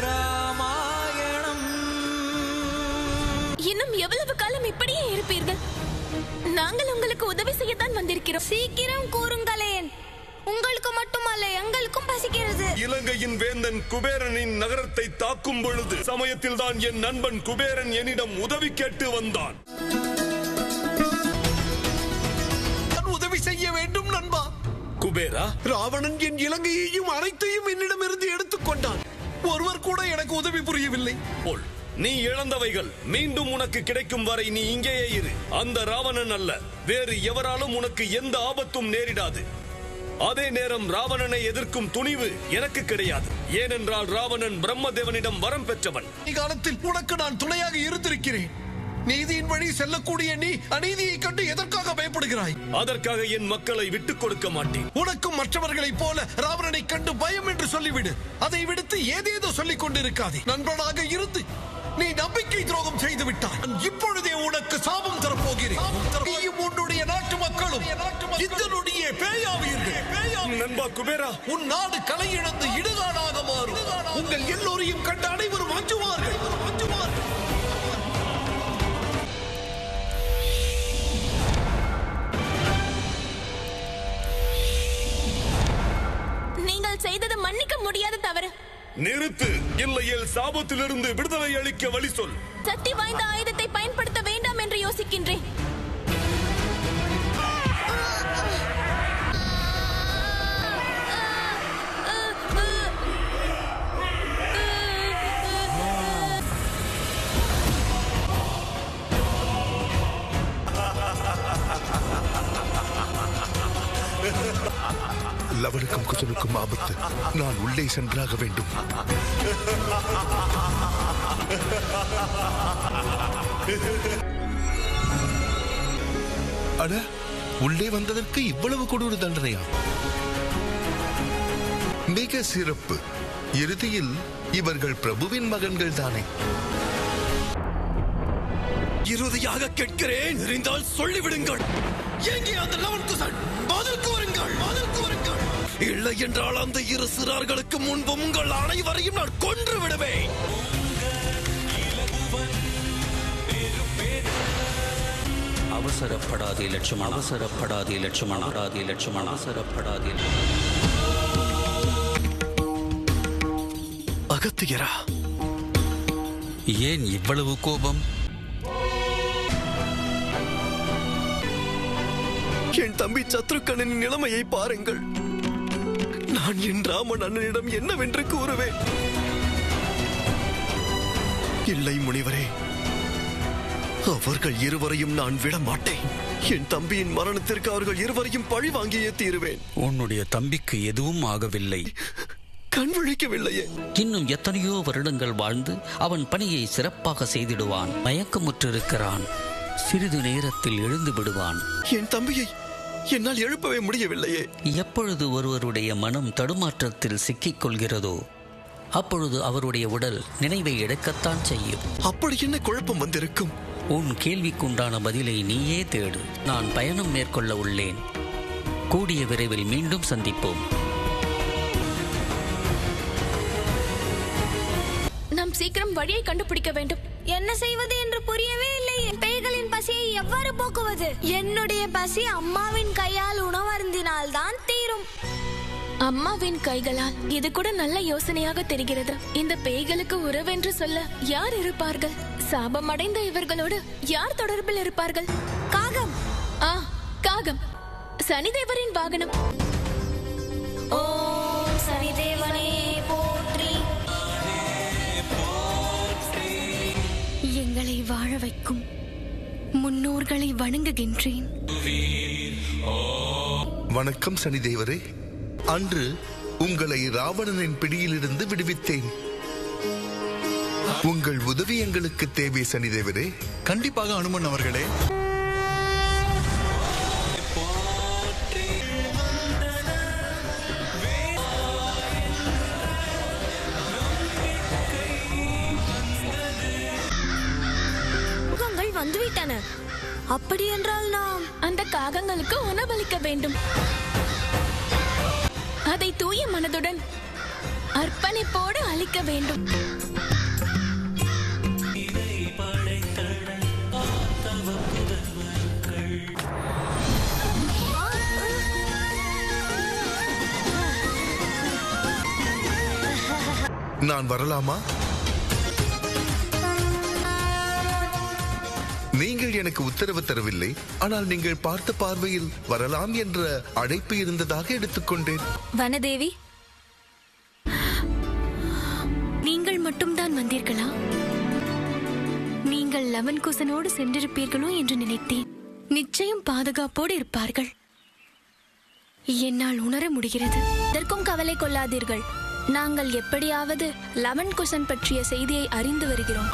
ராமாயணம். இன்னும் எவ்வளவு காலம் இப்படியே இருப்பீர்கள்? நாங்கள் உங்களுக்கு உதவி செய்யத்தான் வந்திருக்கிறோம். சீக்கிரம் கூறுங்களேன். உங்களுக்கு மட்டுமல்ல, எங்களுக்கும் பசிக்கிறது. இலங்கையின் வேந்தன் குபேரனின் நகரத்தை தாக்கும் பொழுது சமயத்தில் தான் என் நண்பன் குபேரன் என்னிடம் உதவி கேட்டு வந்தான். உதவி செய்ய வேண்டும் நண்பா. குபேரா, ராவணன் என் இலங்கையையும் அனைத்தையும் என்னிடமிருந்து எடுத்துக்கொண்டான். ஒருவர் கூட எனக்கு உதவி புரியவில்லை. போல் நீ இழந்தவைகள் மீண்டும் உனக்கு கிடைக்கும் வரை நீ இங்கேயே இரு. அந்த ராவணன் அல்ல, வேறு எவராலும் உனக்கு எந்த ஆபத்தும் நேரிடாது. அதே நேரம் ராவணனை எதிர்க்கும் துணிவு எனக்கு கிடையாது. ஏனென்றால் ராவணன் பிரம்மதேவனிடம் வரம் பெற்றவன். காலத்தில் உனக்கு நான் துணையாக இருந்திருக்கிறேன். நீதியின் வழி செல்லக்கூடிய நீ அநீதியை கண்டு எதற்காக பயப்படுகிறாய்? அதற்காக என் மக்களை விட்டுக் கொடுக்க மாட்டேன். உனக்கும் மற்றவர்களைப் போல ராவணனை கண்டு பயம் என்று சொல்லிவிடு. அதை விடுத்து ஏதேதோ சொல்லிக் கொண்டிருக்காதே. நண்பனாக இருந்து நீ நம்பிக்கை துரோகம் செய்து விட்டாய். இப்பொழுதே உனக்கு சாபம் தரப்போகிறேன். நீயும் உன்னுடைய நாட்டு மக்களும் இதனுடைய பேயாவீர்கள். நண்பா குபேரா, உன் நாடு கலை இழந்து இடுகாடாக மாறும். உங்கள் எல்லோரையும் கண்டு அனைவரும் அஞ்சுவார்கள். நீங்கள் செய்தது மன்னிக்க முடியாத தவறு. நிறுத்து, இல்லையேல் சாபத்திலிருந்து விடுதலை அளிக்க வழி சொல். சக்தி வாய்ந்த ஆயுதத்தை பயன்படுத்த வேண்டாம் என்று யோசிக்கின்றேன். லவனுக்கும் குசனுக்கும் ஆபத்து. நான் உள்ளே சென்றாக வேண்டும். அட, உள்ளே வந்ததற்கு இவ்வளவு கொடூர தண்டனையா? மிக சிறப்பு. இறுதியில் இவர்கள் பிரபுவின் மகன்கள் தானே? இறுதியாக கேட்கிறேன், இருந்தால் சொல்லிவிடுங்கள். எங்கே அந்த லவன் குசன்? பதில் கூறுங்கள், பதில் கூறுங்கள். இல்லை என்றால் அந்த இரு சிறார்களுக்கு முன்பு உங்கள் அனைவரையும் நான் கொன்று விடுவேன். அவசரப்படாதே லட்சுமணன், அவசரப்படாதே லட்சுமணன், அவசரப்படாதே லட்சுமணன், அவசரப்படாதே. அகத்தியரா, ஏன் இவ்வளவு கோபம்? என் தம்பி சத்ருக்கனின் நிலைமையை பாருங்கள். நான் என் ராமன் அண்ணனிடம் என்னவென்று கூறுவேன்? இல்லை முனிவரே, அவர்கள் இருவரையும் நான் விட மாட்டேன். என் தம்பியின் மரணத்திற்கு அவர்கள் இருவரையும் பழி வாங்கியே தீருவேன். உன்னுடைய தம்பிக்கு எதுவும் ஆகவில்லை. கண் விழிக்கவில்லையே. இன்னும் எத்தனையோ வருடங்கள் வாழ்ந்து அவன் பணியை சிறப்பாக செய்திடுவான். மயக்கமுற்றிருக்கிறான். சிறிது நேரத்தில் எழுந்து விடுவான். என் தம்பியை என்னால் எழுப்பவே முடியவில்லையே. எப்பொழுது ஒருவருடைய மனம் தடுமாற்றத்தில் சிக்கிக் கொள்கிறதோ அப்பொழுது அவருடைய உடல் நினைவை இழக்கத்தான் செய்யும். அப்படி என்ன குழப்பம் வந்திருக்கும்? உன் கேள்விக்குண்டான பதிலை நீயே தேடு. நான் பயணம் மேற்கொள்ள உள்ளேன். கூடிய விரைவில் மீண்டும் சந்திப்போம். நாம் சீக்கிரம் வழியை கண்டுபிடிக்க வேண்டும். என்ன செய்வது என்று புரியவே இல்லை. பேய்களின் பசியை எவ்வாறு போக்குவது? என்னுடைய பசி அம்மாவின் கையால் உணவருந்தினால் தான் தீரும். அம்மாவின் கைகளால்? இது கூட நல்ல யோசனையாக தெரிகிறது. இந்த பேய்களுக்கு உறவென்று சொல்ல யார் இருப்பார்கள்? சாபமடைந்த இவர்களோடு யார் தொடர்பில் இருப்பார்கள்? காகம். காகம், சனிதேவரின் வாகனம். ஓம் சனிதேவனே போற்றி. எங்களை வாழ வைக்கும் முன்னோர்களை வணங்குகின்றேன். வணக்கம் சனிதேவரே. அன்று உங்களை ராவணனின் பிடியிலிருந்து விடுவித்தேன். உங்கள் உதவி எங்களுக்கு தேவை சனிதேவரே. கண்டிப்பாக அனுமன் அவர்களே. வந்துவிட்டன. அப்படி என்றால் நாம் அந்த காகங்களுக்கு உணவளிக்க வேண்டும். அதை தூய மனதுடன் அர்ப்பணிப்போடு அளிக்க வேண்டும். நான் வரலாமா? நீங்கள் எனக்கு உத்தரவு தரவில்லை, ஆனால் நீங்கள் பார்த்த பார்வையில் வரலாம் என்ற அழைப்பு இருந்ததாக எடுத்துக்கொண்டேன். வனதேவி, நீங்கள் மட்டும்தான் வந்தீர்களா? நீங்கள் லவன்குசனோடு சென்றிருப்பீர்களோ என்று நினைத்தேன். நிச்சயம் பாதுகாப்போடு இருப்பார்கள். என்னால் உணர முடிகிறது. இதற்கும் கவலை கொள்ளாதீர்கள். நாங்கள் எப்படியாவது லவன்குசன் பற்றிய செய்தியை அறிந்து வருகிறோம்.